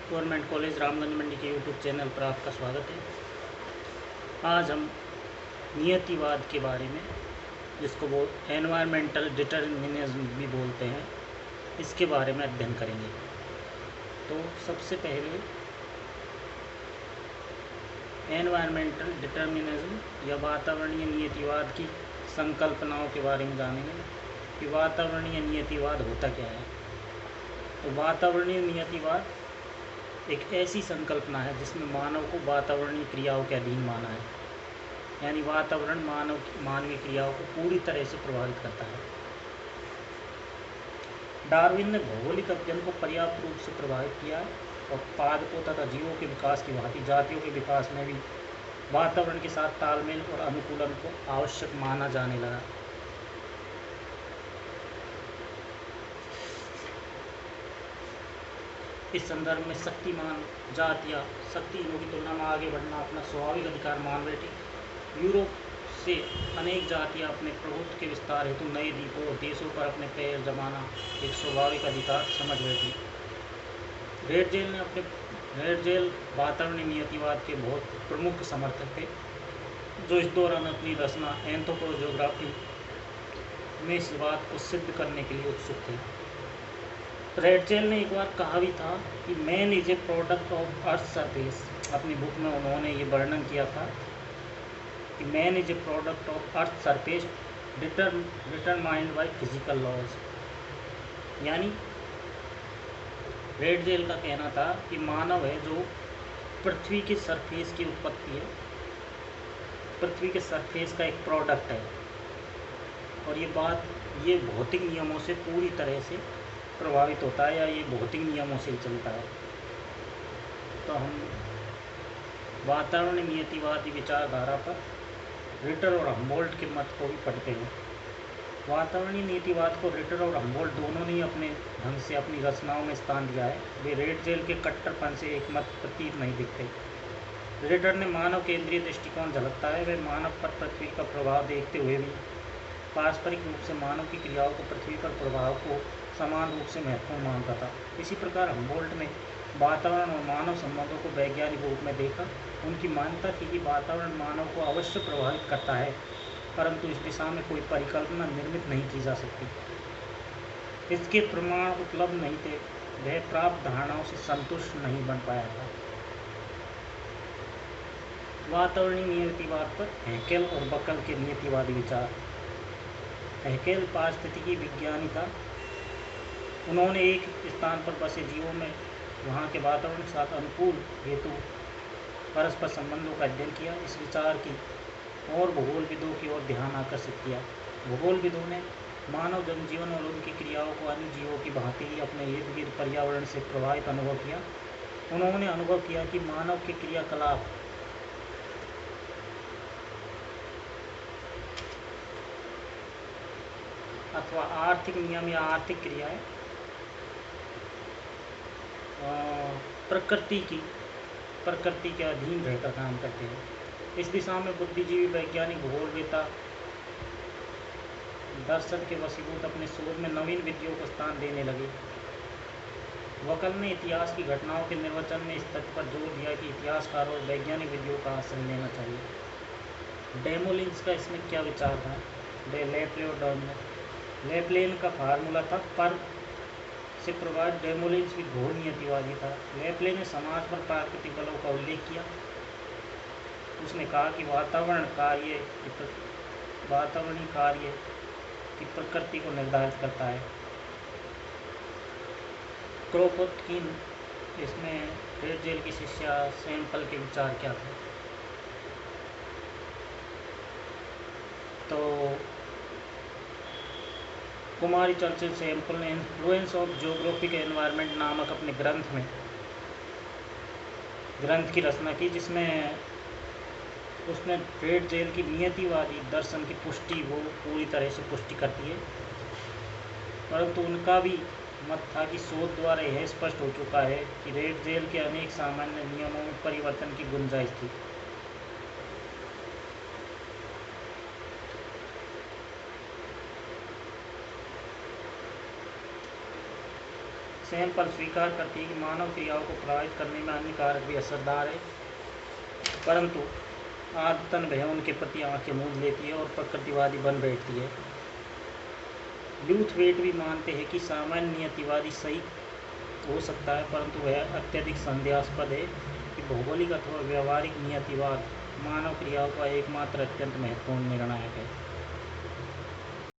Government college Ramganj मंडी के YouTube channel पर आपका स्वागत है। आज हम नियतिवाद के बारे में, जिसको वो एनवायरमेंटल डिटर्मिनिज्म भी बोलते हैं, इसके बारे में अध्ययन करेंगे। तो सबसे पहले एनवायरमेंटल डिटर्मिनिज्म या वातावरणीय नियतिवाद की संकल्पनाओं के बारे में जानेंगे कि वातावरणीय नियतिवाद होता क्या है। तो वातावरणीय नियतिवाद एक ऐसी संकल्पना है जिसमें मानव को वातावरणीय क्रियाओं के अधीन माना है, यानी वातावरण मानवीय क्रियाओं को पूरी तरह से प्रभावित करता है। डार्विन ने भौगोलिक अध्ययन को पर्याप्त रूप से प्रभावित किया है और पादपों तथा जीवों के विकास की भांति जातियों के विकास में भी वातावरण के साथ तालमेल और अनुकूलन को आवश्यक माना जाने लगा। इस संदर्भ में शक्तिमान जातियाँ शक्तिहीनों की तुलना में आगे बढ़ना अपना स्वाभाविक अधिकार मान बैठी। यूरोप से अनेक जातियाँ अपने प्रभुत्व के विस्तार हेतु नए द्वीपों और देशों पर अपने पैर जमाना एक स्वाभाविक अधिकार समझ बैठी। रेडजेल वातावरणीय नियतिवाद के बहुत प्रमुख समर्थक थे, जो इस दौरान अपनी रचना एंथ्रोपोजोग्राफी में इस बात को सिद्ध करने के लिए उत्सुक थे। रेडजेल ने एक बार कहा भी था कि man is a product of earth surface. अपनी बुक में उन्होंने ये वर्णन किया था कि man is a product of earth surface determined by physical laws. यानी रेडजेल का कहना था कि मानव है जो पृथ्वी के सरफेस की उत्पत्ति है, पृथ्वी के सरफेस का एक प्रोडक्ट है, और ये भौतिक नियमों से पूरी तरह से प्रभावित होता है, या ये भौतिक नियमों से ही चलता है। तो हम वातावरण नियतिवादी विचारधारा पर रिटर और हम्बोल्ट के मत को भी पढ़ते हैं। वातावरणीय नीतिवाद को रिटर और हम्बोल्ट दोनों ने अपने ढंग से अपनी रचनाओं में स्थान दिया है। वे रेडजेल के कट्टरपन से एक मत प्रतीत नहीं दिखते। रिटर ने मानव केंद्रीय दृष्टिकोण झलकता है। वे मानव पर पृथ्वी का प्रभाव देखते हुए भी पारस्परिक रूप से मानव की क्रियाओं को पृथ्वी पर प्रभाव को समान रूप से महत्वपूर्ण मानता था। इसी प्रकार हम्बोल्ट ने वातावरण और मानव संबंधों को वैज्ञानिक रूप में देखा। उनकी मान्यता थी कि वातावरण मानव को अवश्य प्रभावित करता है, परंतु इस दिशा में कोई परिकल्पना निर्मित नहीं की जा सकती। इसके प्रमाण उपलब्ध नहीं थे। वह प्राप्त धारणाओं से संतुष्ट नहीं बन पाया था। वातावरणीय नियतिवाद पर हैकेल और बकल के नियतिवादी विचार। हैकेल पारिस्थितिकी विज्ञानी था। उन्होंने एक स्थान पर बसे जीवों में वहाँ के वातावरण के साथ अनुकूल हेतु परस्पर संबंधों का अध्ययन किया। इस विचार की और भूगोलविदों की ओर ध्यान आकर्षित किया। भूगोलविदों ने मानव जनजीवन और उनकी क्रियाओं को अन्य जीवों की भांति ही अपने इर्द गिर्द पर्यावरण से प्रभावित अनुभव किया। उन्होंने अनुभव किया कि मानव के क्रियाकलाप अथवा आर्थिक नियम या आर्थिक क्रियाएं प्रकृति के अधीन रहकर काम करते हैं। इस दिशा में बुद्धिजीवी वैज्ञानिक भूगोलवेत्ता दर्शन के वशीभूत अपने शोध में नवीन विधियों को स्थान देने लगे। वकल ने इतिहास की घटनाओं के निर्वचन में इस तथ्य पर जोर दिया कि इतिहासकारों और वैज्ञानिक विधियों का आश्रय लेना चाहिए। डेमोलिन्स का इसमें क्या विचार था? लेप्लेन का फार्मूला था पर से प्रभावित डेमोलिन्स भी घोर नियतिवादी था। लेप्लेन ने समाज पर प्राकृतिक बलों का उल्लेख किया। उसने कहा कि वातावरणीय कार्य की प्रकृति को निर्धारित करता है। क्रोपोत्किन, इसमें रेडजेल की शिष्या सैंपल के विचार क्या थे? तो कुमारी चर्चिल सैंपल ने इन्फ्लुएंस ऑफ जियोग्राफिक एनवायरनमेंट नामक अपने ग्रंथ की रचना की, जिसमें उसने रेडजेल की नियतिवादी दर्शन की पुष्टि वो पूरी तरह से पुष्टि करती है, परंतु उनका भी मत था कि शोध द्वारा यह स्पष्ट हो चुका है कि रेडजेल के अनेक सामान्य नियमों में परिवर्तन की गुंजाइश थी। सैंपल स्वीकार करती है कि मानव क्रियाओं को प्रभावित करने में अन्य कारक भी असरदार है, परंतु आदतन वह उनके प्रति आंखें मूंद लेती है और प्रकृतिवादी बन बैठती है। ल्यूथवेट भी मानते हैं कि सामान्य नियतिवादी सही हो सकता है, परंतु वह अत्यधिक संदेहास्पद है कि भौगोलिक अथवा व्यावहारिक नियतिवाद मानव क्रियाओं का एकमात्र अत्यंत महत्वपूर्ण निर्णायक है।